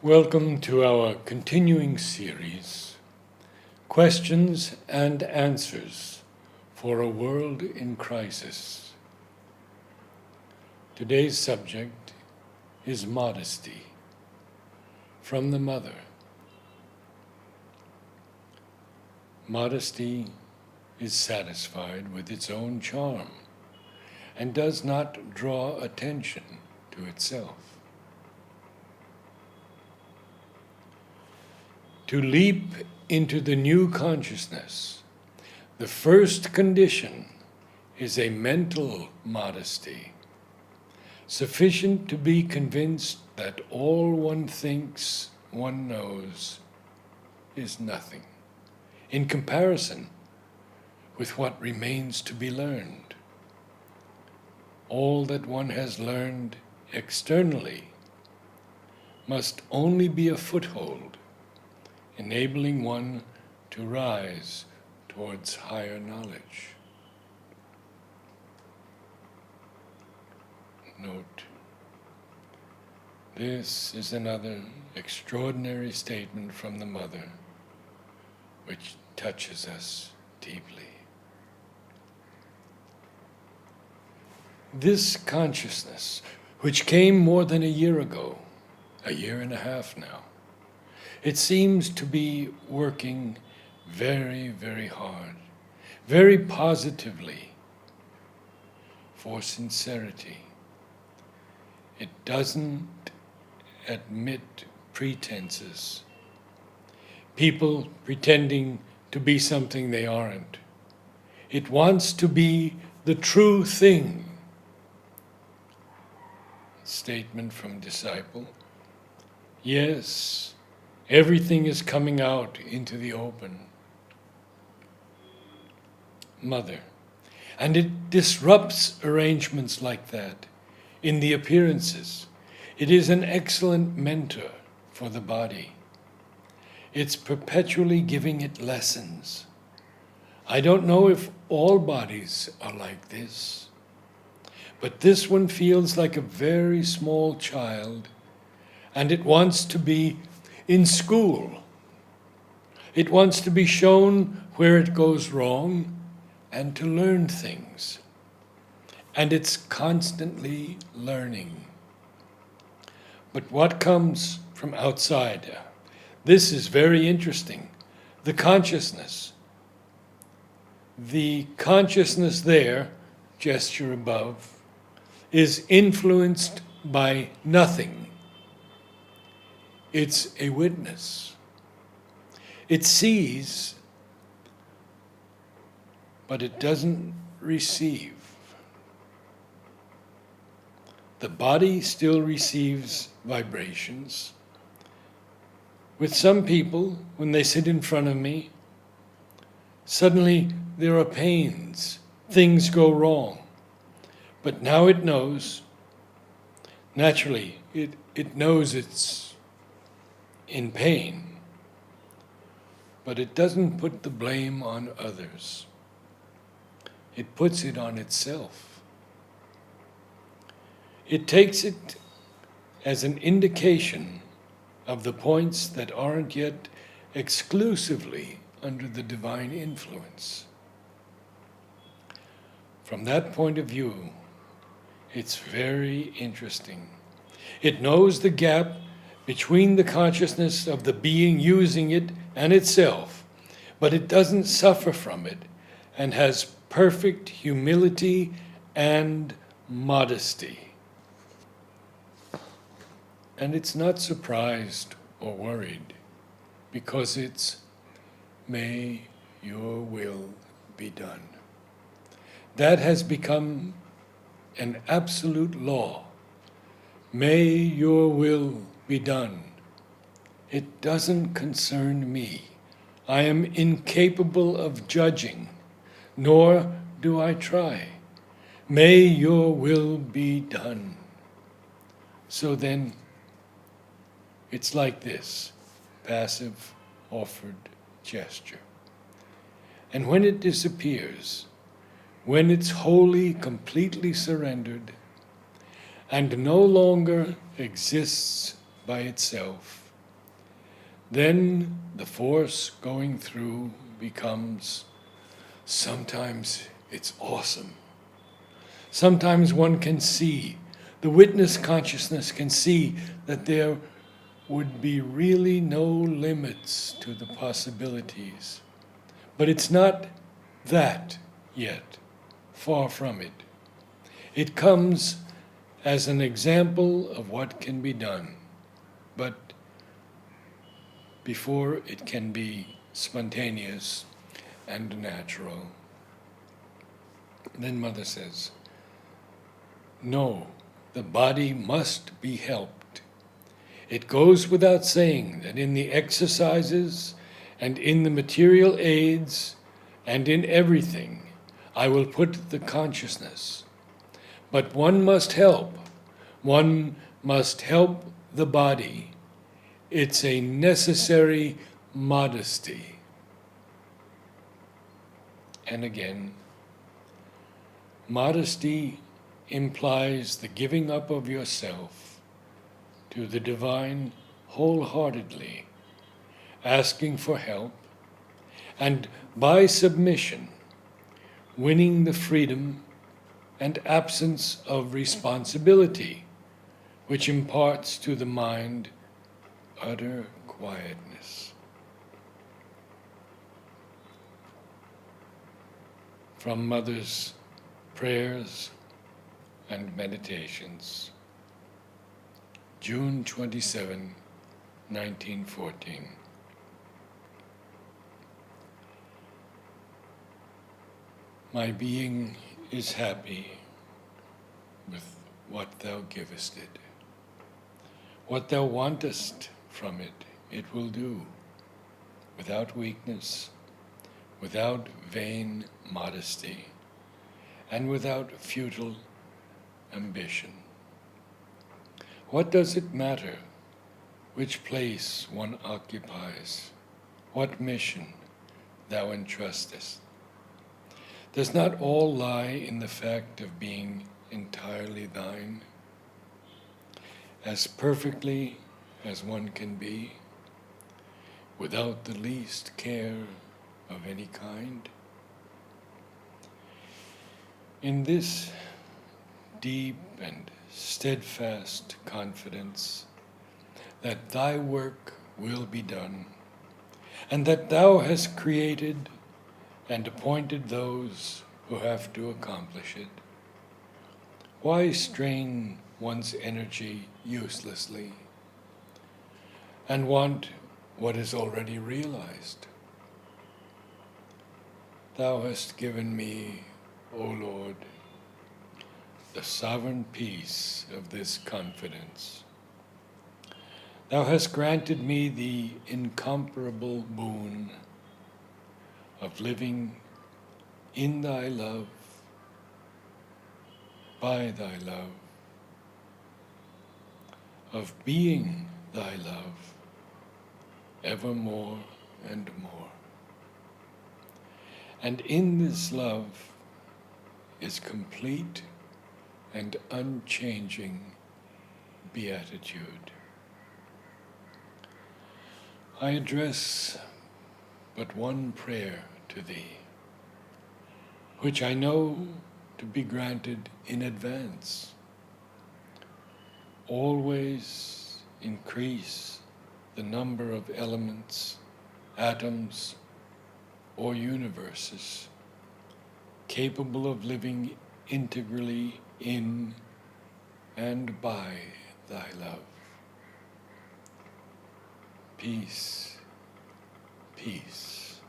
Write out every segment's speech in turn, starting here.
Welcome to our continuing series, Questions and Answers for a World in Crisis. Today's subject is modesty, from the mother. Modesty is satisfied with its own charm and does not draw attention to itself. To leap into the new consciousness, the first condition is a mental modesty, sufficient to be convinced that all one thinks one knows is nothing, in comparison with what remains to be learned. All that one has learned externally must only be a foothold, enabling one to rise towards higher knowledge. Note, this is another extraordinary statement from the Mother, which touches us deeply. This consciousness, which came more than a year ago, a year and a half now, it seems to be working very, very hard, very positively for sincerity. It doesn't admit pretenses, people pretending to be something they aren't. It wants to be the true thing. Statement from disciple, yes, everything is coming out into the open. Mother, and it disrupts arrangements like that in the appearances. It is an excellent mentor for the body. It's perpetually giving it lessons. I don't know if all bodies are like this, but this one feels like a very small child, and it wants to be in school. It wants to be shown where it goes wrong and to learn things. And it's constantly learning. But what comes from outside? This is very interesting. The consciousness. The consciousness there, gesture above, is influenced by nothing. It's a witness. It sees, but it doesn't receive. The body still receives vibrations. With some people, when they sit in front of me, suddenly there are pains, things go wrong. But now it knows, naturally, it knows it's in pain, but it doesn't put the blame on others. It puts it on itself. It takes it as an indication of the points that aren't yet exclusively under the divine influence. From that point of view, it's very interesting. It knows the gap between the consciousness of the being using it and itself, but it doesn't suffer from it and has perfect humility and modesty. And it's not surprised or worried, because it's, may your will be done. That has become an absolute law. May your will be done. It doesn't concern me. I am incapable of judging, nor do I try. May your will be done. So then, it's like this, passive, offered gesture. And when it disappears, when it's wholly, completely surrendered, and no longer exists by itself, then the force going through becomes, sometimes it's awesome. Sometimes one can see, the witness consciousness can see that there would be really no limits to the possibilities. But it's not that yet, far from it. It comes as an example of what can be done, but before it can be spontaneous and natural. Then Mother says, no, the body must be helped. It goes without saying that in the exercises and in the material aids and in everything, I will put the consciousness. But one must help. One must help the body. It's a necessary modesty. And again, modesty implies the giving up of yourself to the divine wholeheartedly, asking for help, and by submission, winning the freedom and absence of responsibility, which imparts to the mind utter quietness. From Mother's prayers and meditations, June 27, 1914. My being is happy with what thou givest it. What thou wantest from it, it will do, without weakness, without vain modesty, and without futile ambition. What does it matter which place one occupies, what mission thou entrustest? Does not all lie in the fact of being entirely thine, as perfectly as one can be, without the least care of any kind? In this deep and steadfast confidence that thy work will be done, and that thou hast created and appointed those who have to accomplish it, why strain one's energy uselessly and want what is already realized? Thou hast given me, O Lord, the sovereign peace of this confidence. Thou hast granted me the incomparable boon of living in thy love, by thy love, of being thy love, evermore and more. And in this love is complete and unchanging beatitude. I address but one prayer to thee, which I know to be granted in advance. Always increase the number of elements, atoms, or universes capable of living integrally in and by thy love. Peace, peace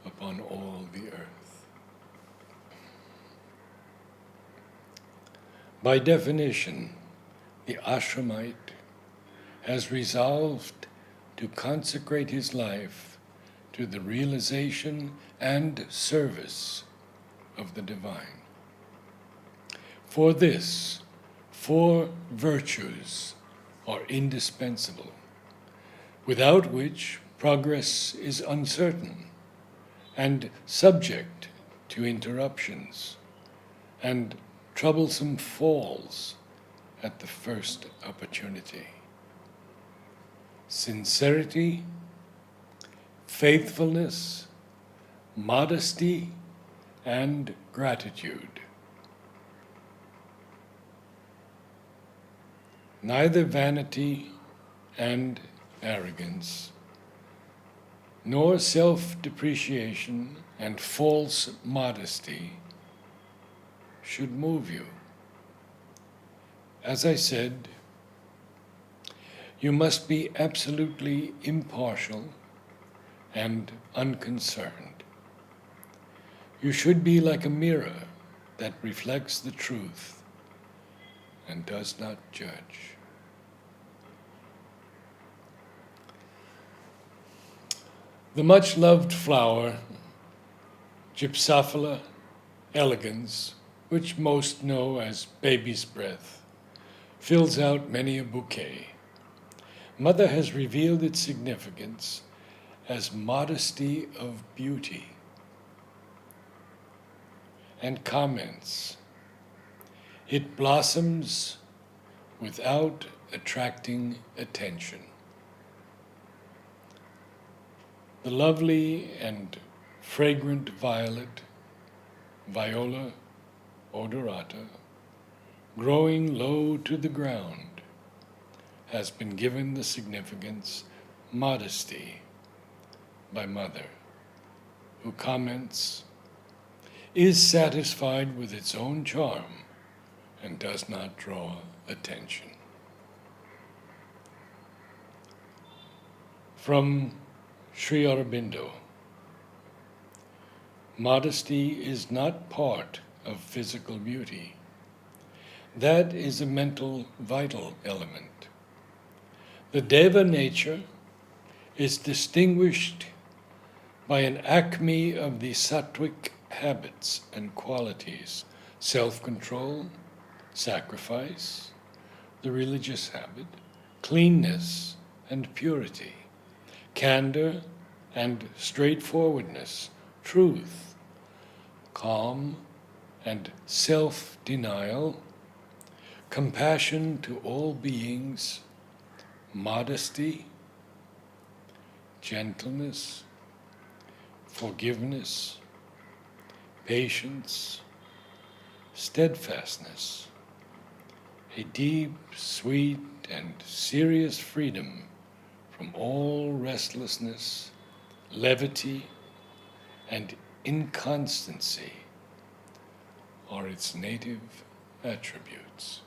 upon all the earth. By definition, the ashramite has resolved to consecrate his life to the realization and service of the divine. For this, 4 virtues are indispensable, without which progress is uncertain and subject to interruptions and troublesome falls at the first opportunity. sincerity, faithfulness, modesty, and gratitude. Neither vanity and arrogance, nor self-depreciation and false modesty should move you. As I said, you must be absolutely impartial and unconcerned. You should be like a mirror that reflects the truth and does not judge. The much-loved flower, Gypsophila elegans, which most know as baby's breath, fills out many a bouquet. Mother has revealed its significance as modesty of beauty, and comments, it blossoms without attracting attention. The lovely and fragrant violet, Viola odorata, growing low to the ground, has been given the significance modesty by Mother, who comments, is satisfied with its own charm and does not draw attention. From Sri Aurobindo, modesty is not part of physical beauty. That is a mental vital element. The Deva nature is distinguished by an acme of the sattvic habits and qualities: self-control, sacrifice, the religious habit, cleanness and purity, candor and straightforwardness, truth, calm and self-denial, compassion to all beings, modesty, gentleness, forgiveness, patience, steadfastness, a deep, sweet, and serious freedom from all restlessness, levity, and inconstancy are its native attributes.